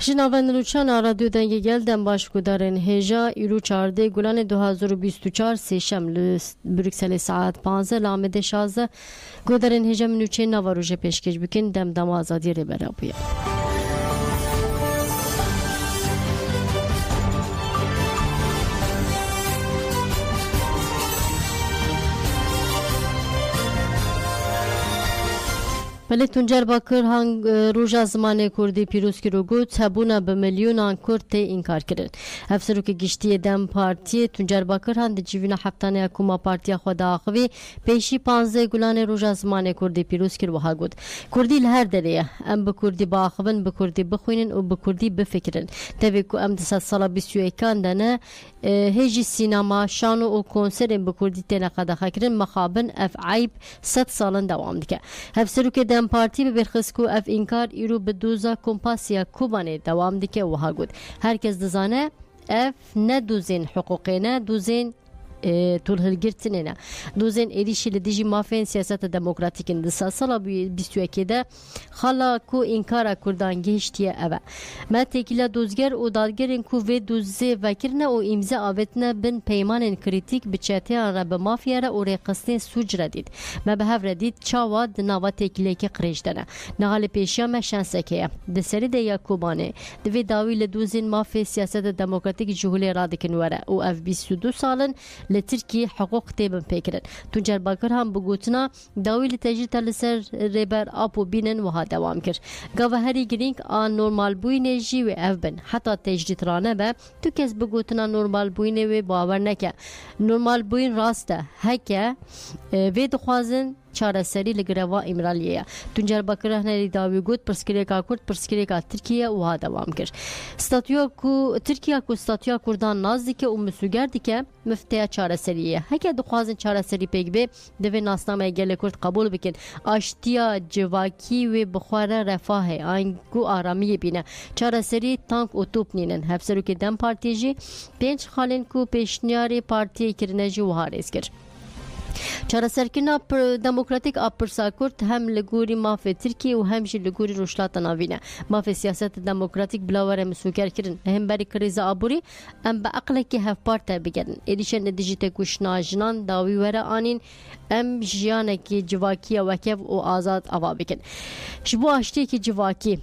Jinaven Luçana radyo denge gelden başkudarın heja iru çarde gulan 2024 seşem Brüksel saat 15 lamede 16 gudarın heja minüçe navaroje peşkeş bikin dem dama azadi reber yapıyor. بله تونجر باکر هنگ روزا زمان کردی پیروز کی رو گوت هبونا به میلیونان کرد تی انکار کردن. افسرو که گشتی دم پارتی تونجر باکر هند جیونا هفتانه حکومت پارتی خدا آخوی پیشی 15 گلان روزا زمان کردی پیروز کی رو ها گوت. کردی لهر دریه. ام به کردی باخون به کردی بخوینن و به کردی بفکرن. تبی کو ام 200 سال 21 کندنه هیچ سینما شانو و کنسر به کردی تنقد خکرن مخابن اف عیب 100 سالن دوام دیگه. افسرو که دم پارتی به برخسکو اف انکار ایرو به دوزا کمپاسیا کوبانه دوام دیگه وها گود. هرکس دزانه اف نه دوزین حقوقینه دوزین طول هالجرتنا دوزين إديش لديجي مافين سياسة ديمقراطية اندسا صلا بيستوى كده خلا كو إنكارا كردان جهشتيا أبا ما تكيلا دوزجر ودادجر إنكو في دوزي فكرنا و إمزا آبتنا بن بيمان كريتيك بتشاتيا رب مافيا را وريقستين سوج رديد ما بهاف رديد چاوا دناوا تكيلا كي قريش دنا نغال بيشيا ما شانسكيا دسري دي ياكوباني دوي داوي لدوزين مافي سياسة ديمقراطية جهولي رادكن ورا و اف 22 سالن لتركي حقوق تيبن بيكرن تونجر باكر هم بگوتنا داوی لتجربه لسر ریبر آپو بینن و ها دوام کر گاوه هری گرینگ آن نورمال بوینه جی و اف بن حتی تجربه رانه به تو کس بگوتنا نورمال بوینه و باور نکه نورمال بوین راسته هکه و دخوازن چاره سری لگروا امرالیه تونجر باکر هنری داوی گوت پرسکری کا کرد پرسکری کا ترکیه و ها دوام کر استاتیو کو ترکیه کو استاتیو کردان نزدیک و مسوگردی که مفتیا چاره سریه هکه دخوازن چاره سری پیگ به دوی ناسنامه گله کرد قبول بکن آشتیا جواکی و بخواره رفاه آنگو آرامی بینه چاره سری تانک و توپ نینن هفسرو که دم پارتیجی پنج خالن کو پیشنیاری پارتی کرنجی و هارز کرد چرا سرکنا دموکراتیک آپرسا کرد هم لگوری مافی ترکی و همش لگوری روشلات ناوینه مافی سیاست دموکراتیک بلاور مسوکر کردن هم بری کریز آبوری ام با عقل که هف پارت بگردن ادیشن دیجیت گوشنا جنان داوی ورا آنین ام جیانه که جواکی وکف و آزاد آوا بکن شبو آشتی که جواکی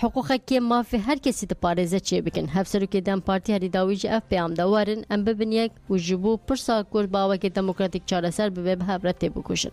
حقوق که ما في هر کسی تپارزه چه بکن هفسرو که دم پارتی هری داویج اف پیام دوارن ام ببینیک و جبو پرسا کرد باوا که دموکراتیک چاره سر به هبرت بکوشن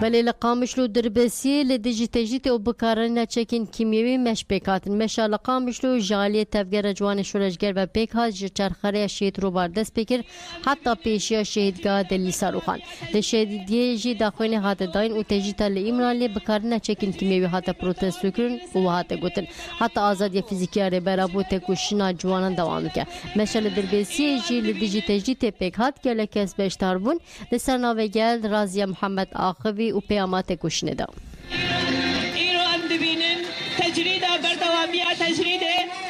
ولی لقامشلو دربسی لدیجی تجدید و بکارن چکین کیمیوی مش پیکاتن مشا لقامشلو جالی تفگر جوان شورشگر و پیک ها چرخره شهید رو باردست پیکر حتی پیشیا شهیدگاه دلی ساروخان ده شهیدیه جی داخوین هات داین و تجدید لامرالی بکارن چکین کیمیوی هات پروتست کردن و هات گوتن حتی آزادی فیزیکی اره برابو تکوشنا جوانان دوام که مشا لدربسی جی لدیجی تجدید پیک هات که لکس بشتار بون لسر ناوه گل رازی محمد آخوی و پیامات گوشنه دا ایرو هم دبینن تجرید بردوامی تجرید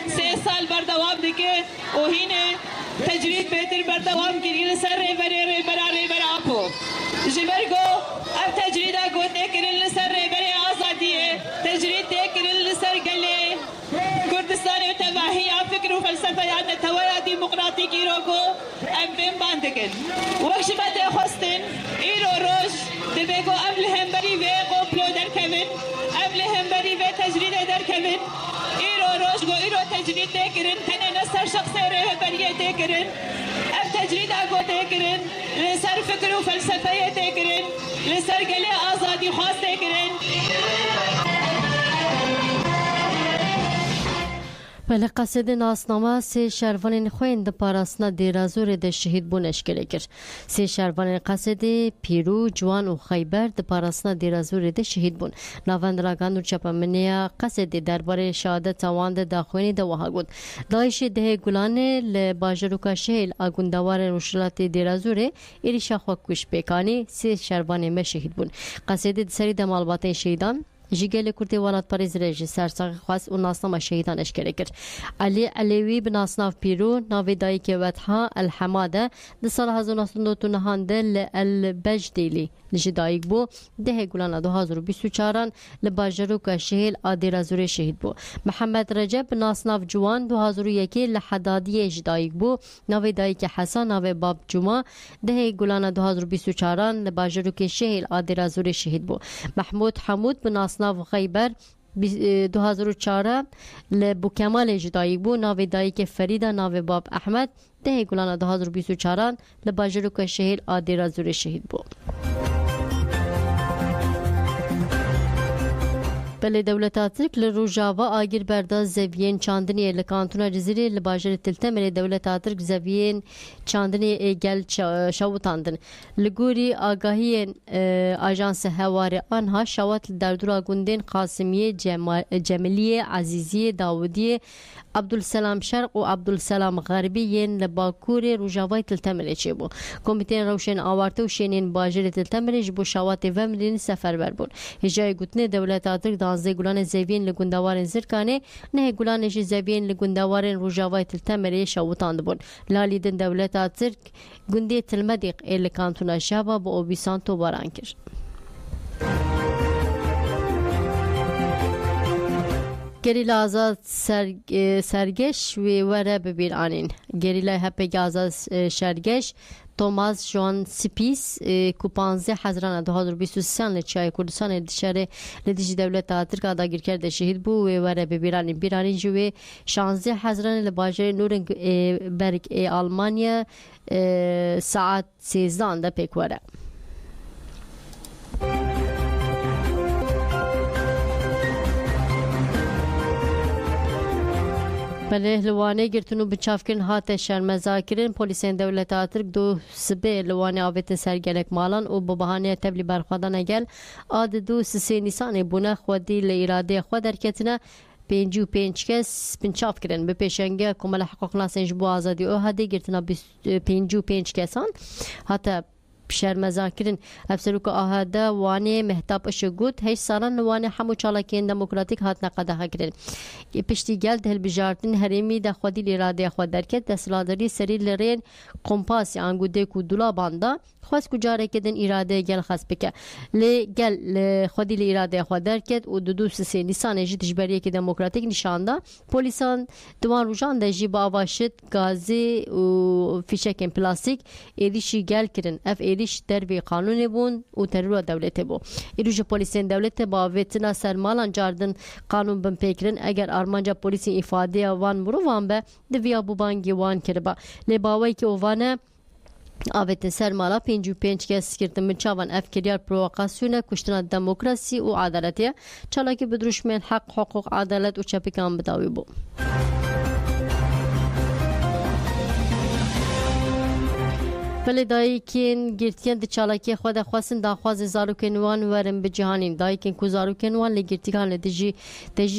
3 سال بردوام دیگه و هینه تجرید بهتر بردوام کردن سر ریبر آپو جبرگو اب تجرید گوته کردن سر ریبر آزادیه تجرید کردن سر گله کردستان و تباهی فکر و فلسفه یاد تویا دیمقراطیک ایرو کو ام بیم باندکن وقت بده خواستن ایرو روش دبیگو ام لهم بری و قبلو در کمن ام لهم بری و تجرید در کمن ایرو روش گو ایرو تجرید دکرن تنه نصر شخص رهبریه دکرن ام تجرید آگو دکرن لسر فکر و فلسفه دکرن لسر گله آزادی خواست دکرن بله قصد ناسنامه سه شهروان خوین ده پاراسنا دیرازور ده شهید بون اشکره کرد. سه شهروان قصد پیرو، جوان و خیبر ده پاراسنا دیرازور ده شهید بون. نواندراگان و چپمنیا قصد درباره شهادت آوان ده داخوینی ده وها گود. دایش ده گلانه لباجروکا شهیل آگوندوار روشلات دیرازوره ایری شاخوک کش بکانی سه شهروان ما شهید بون. قصد ده سری ده معلومات شهیدان جیگل کردی ولات پاریز رژی سرساق خواست و ناسنامه شهیدان اشکره کرد. علی علیوی به ناسناف پیرو ناوی دایی که وطها الحماده ده سال 1999 نهانده لالبجدیلی لجدایک بو ده گلان 2024 لباجروک شهیل آدی رازوری شهید بو. محمد رجب ناسناف جوان 2001 لحدادی جدایک بو ناوی دایی که حسن ناوی باب جمعه ده گلان 2024 لباجروک شهیل آدی رازوری شهید بو. محمود حمود به ناسناف غیبر 2004 لبو کمال جدایک بو ناوی دایی که فریدا ناوی باب احمد ده گلان 2024 لباجروک شهیل آدی رازوری شهید بو. بله دولت ترک لروجاوا آگیر برداز زوین چاندنی لکانتونا جزیره لباجر تلتمر دولت ترک زوین چاندنی گل شوتاندن لگوری آگاهی آژانس هوار آنها شوات دردورا گوندین قاسمیه جملیه عزیزیه داودیه عبدالسلام شرق و عبدالسلام غربی ین لباکور روجاوای تلتمر چی بو کمیته روشن آورته و شینین باجر تلتمر جبو شوات ومرین سفر بربون هجای گوتنه دولت ترک دانزده گلان زوین لگوندوارن زرکانه نه گلانش زوین لگوندوارن روجاوای تلتمر شوتاند بون لالیدن دولت ترک گوندی تلمدیق ایل کانتونا شابا با اوبیسان تو باران کرد. گریلا آزاد سرگش و وره ببیر آنین گریلا هپگ آزاد شرگش توماس جان سپیس کو 15 حزران 2023 لچای کردستان دشاره لدیج دولت ترک داگیر کرده شهید بو و وره ببیرانی بیرانی جوی 16 حزران لباجر نورنگ برگ آلمانیا ساعت 13 ده پیک وره. بله لوانه گرتونو بچافکرین هات شرمزاکرین پلیسین دولت ترک دو سبه لوانه آویت سرگلک مالان و ببهانه تبلی برخوادان اگل آد دو سه نیسان بونه خودی لیراده خود درکتنه 55 کس بنچاف کردن به پیشنگه کمال حقوق ناسنج بو آزادی او هده گرتنا 55 کسان حتی شرمزاکرین افسروک آهاده وانی مهتاب اشگوت هیچ سالان وانی همو چالاکین دموکراتیک هات نقده کرد پشتی گل دهل بجارتن هرمی ده خودی لیراده خود درکت دستلادری سری لرین قمپاس انگوده کو دولا باندا خواست کجاره کدن اراده گل خاص بکه لی گل خودی لیراده خود درکت و دو سه نیسان جی تجبریه که دموکراتیک نشانده پلیسان دوان روزان ده جی باواشت گازی و فیشکن پلاستیک ایریشی گل کردن اف ایریش دربی قانون بون و ترور دولت بو ایروج پلیسین دولت با ویتنا سرمالان جاردن قانون بن پیکرن اگر آرمانجا پلیسی ifade وان مرو وان به دویا بوبانگی وان کربا لی باوی که اوانه آبت سرمالا 55 کس کردن من چاوان افکریار پرووکاسیون کشتن دموکراسی و عدالتیه چالاکی بدروش من حقوق عدالت و چپیکان بداوی بو. بله دایکین گرتیان د چالاکی خود خواستن داخواز زاروکنوان ورم به جهانین دایکین کو زاروکنوان لگرتیکان لدیجی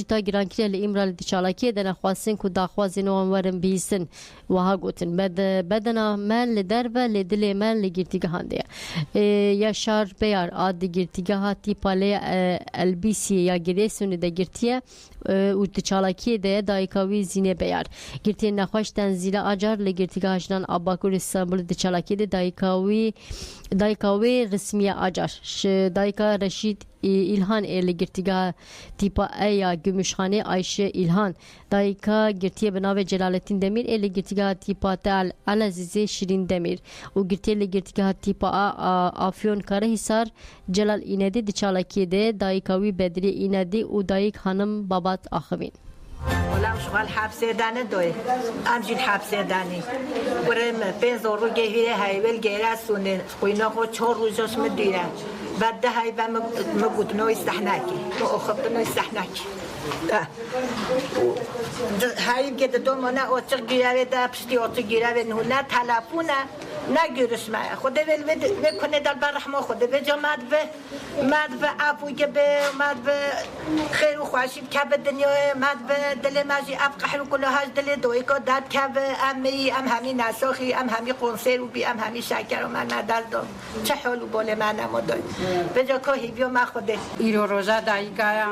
تا گرانکری لامرال د چالاکی دنا خواستن کو داخواز نوان ورم بیسن وها گوتن بدنا من لدربه لدل من لگرتیگان دی یا شار بیار اد گرتیگاه تیپاله البیسی یا گریسون د گرتیه و د چالاکی د دایکاوی زینه بیار گرتی نخواش تنزیل اجار لگرتیگاهشنان اباکور استانبول د چالاکی دایکاوی رسمی آجار دایکا رشید ایلهان لگرتیگاه تیپا ایا گمشخانه عایشه ایلهان دایکا گرتیه بناو جلالتین دمیر لگرتیگاه تیپا تال العزیزی شیرین دمیر و گرتیه لگرتیگاه تیپا آفیون کاره حسار جلال ایندی د چالاکی ده دایکاوی بدری ایندی و دایک خانم بابات آخوین ولام شغال حبسه دانه دوی امجین حبسه دانی ورم پنزور رو گهیره هایول گیره سونه خوینا خو 4 روزش مدیره بعد ده های و مگود نو استحناکی مو اخبت نو استحناکی هایی که دو مانه اوچق گیره ده پشتی اوچق گیره نه تلفونه نه görüşme خود ve کنه دل بر رحمه خود به جماعت و عفو که به مد و خیر و خوشی که به دنیا مد و دل ماجی ابقح و کله هاش دل دوی که داد که به امی ام همی نساخی ام همی قنصر و بی ام همی شکر و من ندل دام چه حال و بول من نمودای به جا که هیویو ما خوده ایرو روزا دایکایا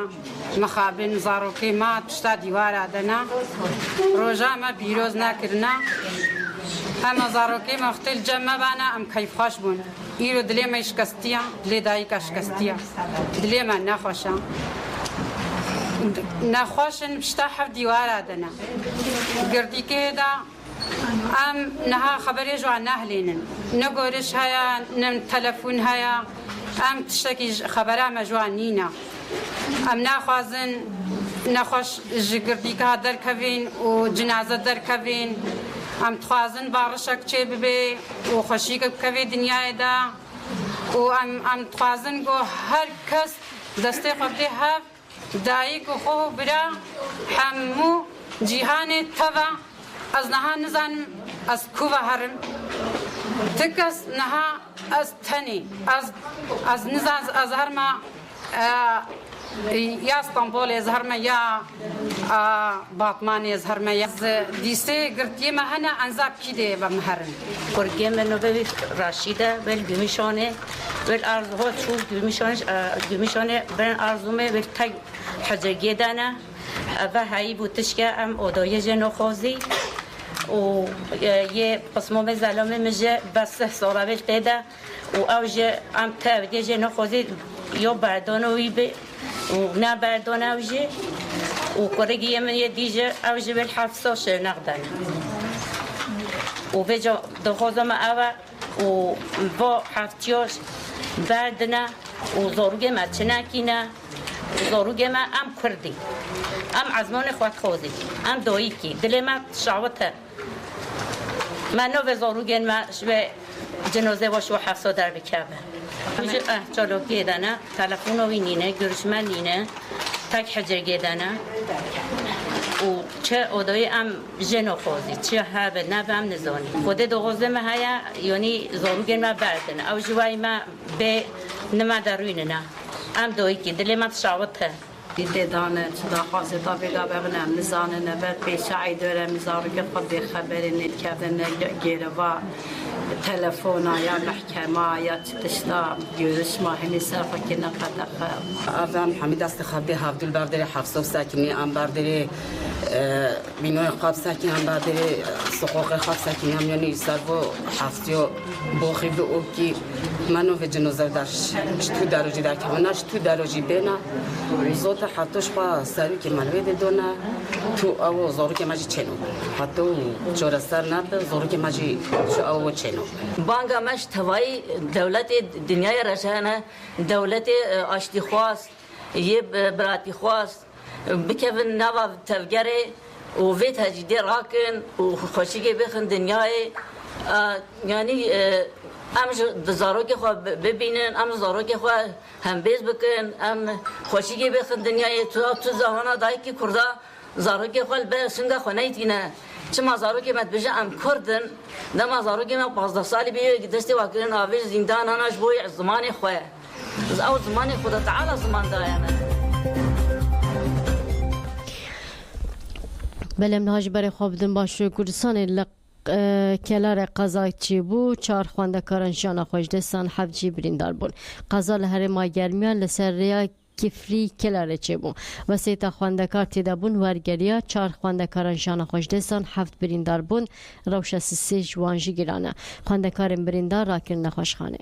مخابن زاروکی ما پشتا دیوار آدنا روزا ما بیروز نکرنا اما زاروکی مختل جمع بانا ام کیف خوش بون ایرو دلی ما شکستیا دلی دایکا شکستیا دلی ما نخوشا نخوشن پشتا حف دیوار آدنا گردی که دا ام نها خبری جوان نهلینن نگورش هیا نم تلفون هیا ام تشتکی خبره مجوان نینا ام نخوازن نخوش جگردی که در کوین و جنازه در کوین ام تخوازن بارشک چه ببی و خوشی که کوی دنیای دا و ام تخوازن گو هر کس دسته خبده هف دایی که خو برا همو جیهان توا از نها نزانم از کوه هرم تکس نها از تنی از نزان از هرما یا استانبول از هرما یا باطمان از هرما یا دیسته گرتی ما هنا انزاب کیده و مهرن کرگی منو به راشیده ول گمیشانه ول ارزها چوب گمیشانه برن ارزومه ول تگ حجگی دانه و هایی بودش که ام ادای جنو خوزی و یه قسمه زلمه میشه بس ساله ول تیده و اوج ام تابدی جنو خوزی یا بردانوی به و نه بردانوی و کرگی من یه دیجه اوج ول حفصاش نقدن و به جا دخوزم اول و با حفتیاش بردنه و زاروگ ما چنکینه زاروگ ما ام کردی ام عزمان خود خوزی ام دایی کی دل ما شعوته من نو زاروگ ما شوه جنازه باش و حفصا در بکبه میشه چالو گیدنه تلفون رو نینه گرشمن نینه تک حجر گیدنه و چه ادای ام جنو خوزی چه هر نبم نزانی خود دوغزه ما هیا یعنی زاروگ ما بردنه او جوای ما به نما دروینه نه ام دوی کی دل ما شعوته دیده دانه چدا خواسته تا بگا ببنم نزانه نبرد پیشایی داره میزاره که خود خبری نیت کردن گیره و تلفن یا محکمه یا تشتا گیرش ما همی صرفه که نقدر آدم حمید است خبری هفدل برداری حفظ و سکنی ام برداری بینوی خواب سکنی ام برداری سقوق خواب سکنی هم یعنی سرو حفظیو باخی به او کی منو به جنازه درش تو دروجی در کمانش تو دروجی بینا زود حتیش با سری که ملوی دونه تو او زارو که ماجی چنو حتی چهار سر نبود زارو که ماجی شو او چنو بانگا مش توای دولت دنیای رشانه دولت آشتی خواست یه براتی خواست بکن نوا تفجره و ویت هجدی راکن و خوشی بخن دنیای یعنی ام زارو که خو ببینن ام زارو که خو هم بیز بکن ام خوشی بخن دنیای تو زمانه دای کی کردا زارو که خو به سنگ خو نیتینه چه زارو که مت بجا ام کردن نه زارو که ما 15 سالی بی دستی واکرین اویز زندان اناش بوی زمان خو او زمان خدا تعالی زمان دایانه بلم نهاج برای خواب دن باش کردستان کلار قضا چی بو چهار خواندکاران جان خوش دستان حفجی بریندار بون قضا لهر ما گرمیان لسر ریا کفری کلار چی بو و سیتا خواندکار تیدا بون ورگریا چهار خواندکاران جان خوش دستان هفت بریندار بون روش سسی جوانجی گرانه خواندکار بریندار راکر نخوشخانه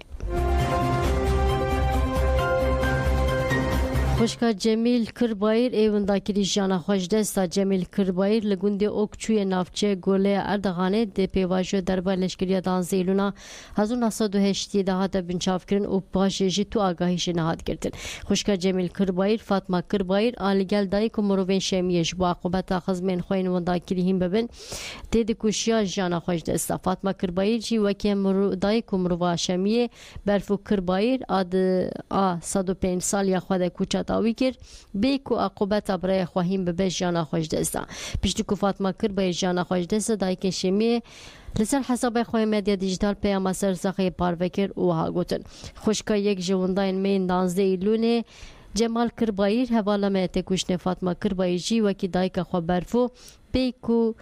خوشکا جمیل کربایر ایونداکری جانا خوش دستا جمیل کربایر لگوندی اوکچوی نافچه گوله اردغانه دی پیواجو دربار لشکریا دانزیلونا هزون 1908 دهات بنچاف کرن و پاجیجی تو آگاهیش نهاد کردن خوشکا جمیل کربایر فاطمه کربایر آلیگل دای کو مروین شمیش با عقوبت خزمن خوین ونداکری هم ببن دی کوشیا جانا خوش دستا فاطمه کربایر جی وکی مرو دای کو مروا شمیه برفو کربایر اد 105 سال یا خود کوچا داوی کرد بیکو عقوبت برای خواهیم به جانا خوش دسته پشتی که فاطمه کرد به جانا خوش دسته دایکن شمی لسر حساب خواه مدیا دیجیتال پیام سرسخه پاروکر و ها گوتن خوشکا یک جونداین مین 19 ایلونه جمال کربایر حواله مهته کشن فاطمه کربایر جی وکی دایک خو برفو بیکو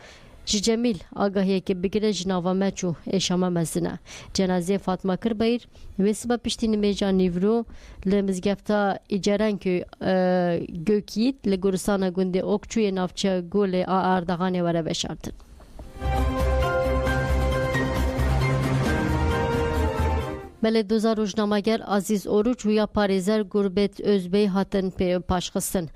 جمیل آگاهی که بگیره جناوا مچو اشامه مزنه جنازه فاطمه کربایر وسبا پشتی نمیجا نیورو لمزگفتا ایجارن که گوکیت لگورستان گنده اوکچوی نافچه گول اردغانه وره بشارتن بله دوزار روزنامه‌گر عزیز اوروچ و یا پاریزر گربت özbey هاتن پاشخستن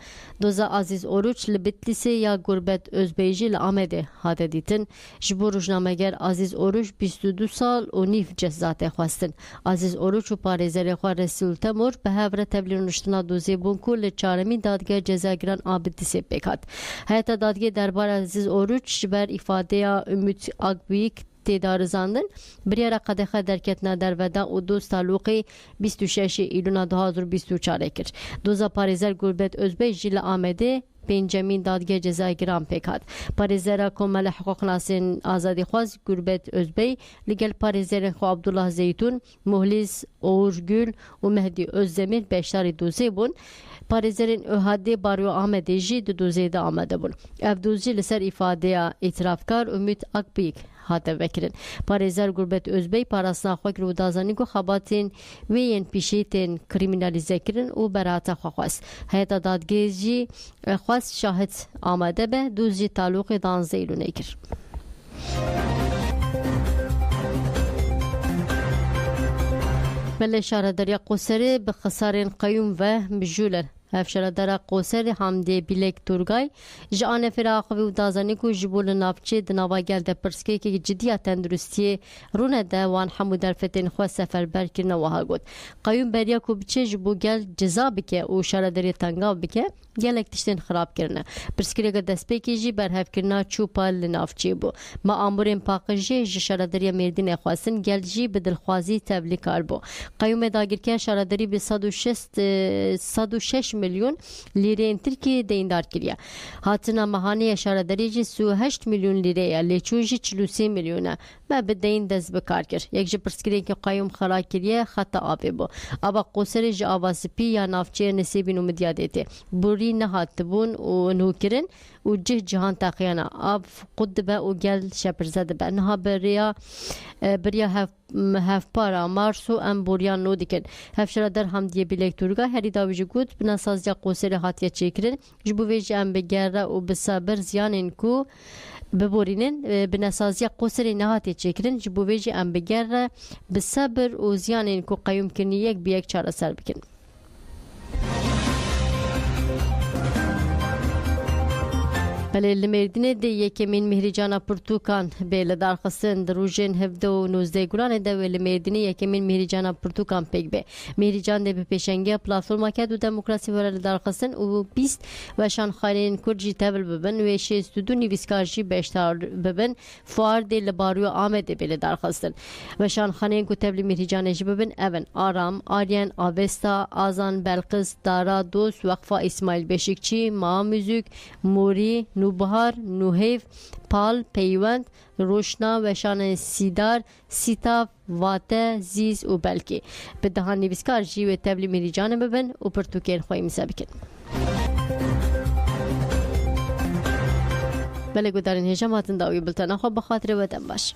دوزا عزیز اوروچ لبتلیسه یا گربت özbeyci لآمده هاته دیتن جبو روزنامه‌گر عزیز اوروچ 22 سال و نیف جزاته خواستن عزیز اوروچ و پاریزر خواه رسول تمور به هفره تبلیغ نشتنا دوزی بونکو لچارمی دادگاه جزاگران آبدیسه بکات هیئت دادگاه دربار عزیز اوروچ بر ifade ümit akbiyik تدارزاندن بریاره قدخه درکتنا در ودا و دوست تعلقی 26 ایلون 2024 کرد دوزا پاریزر گربت özbey جیل آمده بنجامین دادگاه جزاگران پیکاد پاریزر کمال حقوق ناسین آزادی خواست گربت özbey لگل پاریزر خو عبدالله زیتون مهلیس اورگül و مهدی özdemir beştari دوزه بون پاریزرین احاده باریو آمده جی دوزه دا آمده بون افدوزی لسر ifade اعترافکار امید اکبیک هاته وکرن پاریزر گربت özbey پاراسنا خوک رو دازانی کو خباتین وین پیشیتین کریمینالیزه کرن و برات خواست هیئت دادگاه جی خواست شاهد آمده به دوزی تعلق دانزه ایلونه کر بله شهرداری قوسری به خسارین قیوم و مجولر افشاردار قوسر حمدی بیلک تورگای جان فراخ و دازانی کو جبول نافچه دنوا گلد پرسکی که جدی تندرستی رونه ده وان حمود الفتن خو سفر برکن وها گود قیوم بریا کو بچه جبو گل جزا بکه او شهرداری تنگا بکه گلک تشتن خراب کرنه پرسکری که دست پیکی بر هف کرنا چوپال نافچه بو ما امورن پاکجی شهرداری مردین خواستن گل جی بدلخوازی تبلیغ کار بو قیوم داگیر که شهرداری به 106 میلیون لیره ترکیه دیندار کریه هاتنا مهانی شهرداری جی 38 میلیون لیره لیچوجی 43 میلیونه ما بدین دست بکار کرد یک جه پرسکری که قیوم خراب کریه خطا آبی بو ابا قوسر جه آوازپی یا نافچه نصیبین و مدیادیته بوری نهات بون و نوکرن و جهان تاقیانا آب قدبه و گل شپرزده به نها بریا هف پارا مارسو ام بوریان نو دیکن هف شرادر هم دیه بیلک تورگا هری داویج گود بناسازیا قوسر هاتیه چیکرن جبو ویج ام بگره و بسابر زیانین کو ببورینن بناسازیا قوسر نهاتی چیکرن جبو ویج ام بگره بسابر و زیانین کو قیوم کنی یک بیک چاره سر بکن بله لمردینه ده یکمین مهرجان پرتوکان به لدارخستن دروژن 17 و 19 گرانه ده و لمردینه یکمین مهرجان پرتوکان پیک به مهرجان ده به پیشنگی پلاتفرما که دو دموکراسی ور لدارخستن و 20 و شانخانین کرجی تبل ببن و 62 نویسکارجی بیشتر ببن فوار ده لباریو آمده به لدارخستن و شانخانین کو تبل مهرجانش ببن اون آرام آریان آوستا آزان بلقیس دارا دوست وقفا اسماعیل بشکچی ما موزیک موری نوبهار نوهیف پال پیوند روشنا و شان سیدار سیتاف واته زیز و بلکی به دهان نویسکار جی و تبلی میری جانه ببن و پرتوکین خواهی مسابقه بله گودارین هجماتن داوی بلتنا خواب بخاطر ودن باش